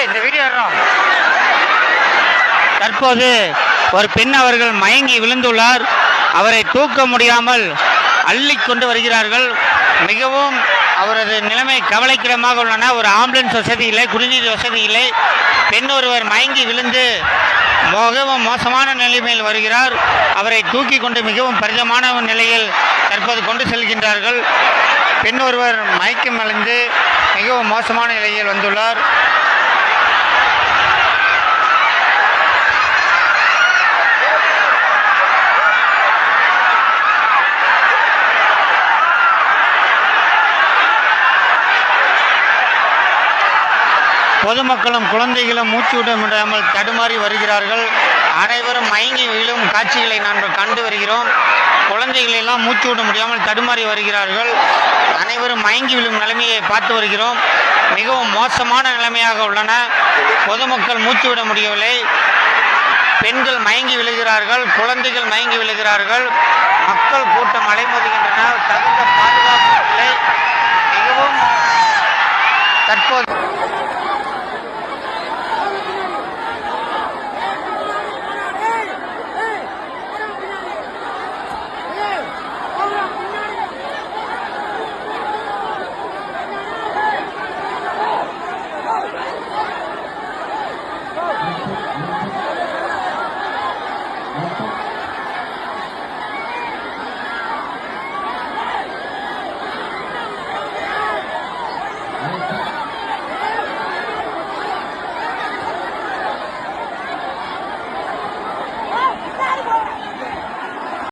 இந்த வீடியோ தற்போது ஒரு பெண் அவர்கள் மயங்கி விழுந்துள்ளார். அவரை தூக்க முடியாமல் அள்ளி கொண்டு வருகிறார்கள். மிகவும் அவரது நிலைமை கவலைக்கிடமாக உள்ளன. ஒரு ஆம்புலன்ஸ் வசதி இல்லை, குடிநீர் வசதி இல்லை. பெண் ஒருவர் மயங்கி விழுந்து மிகவும் மோசமான நிலைமையில் வருகிறார். அவரை தூக்கி கொண்டு மிகவும் பரிதமான நிலையில் தற்போது கொண்டு செல்கின்றார்கள். பெண் ஒருவர் மயக்கம் அடைந்து மிகவும் மோசமான நிலையில் வந்துள்ளார். பொதுமக்களும் குழந்தைகளும் மூச்சு விட முடியாமல் தடுமாறி வருகிறார்கள். அனைவரும் மயங்கி விழும் காட்சிகளை நாங்கள் கண்டு வருகிறோம். குழந்தைகள் எல்லாம் மூச்சு விட முடியாமல் தடுமாறி வருகிறார்கள். அனைவரும் மயங்கி விழும் நிலைமையை பார்த்து வருகிறோம். மிகவும் மோசமான நிலைமையாக உள்ளன. பொதுமக்கள் மூச்சு விட முடியவில்லை. பெண்கள் மயங்கி விழுகிறார்கள், குழந்தைகள் மயங்கி விழுகிறார்கள். மக்கள் கூட்டம் அலைமோதுகின்றன. தகுந்த பாதுகாப்பு இல்லை.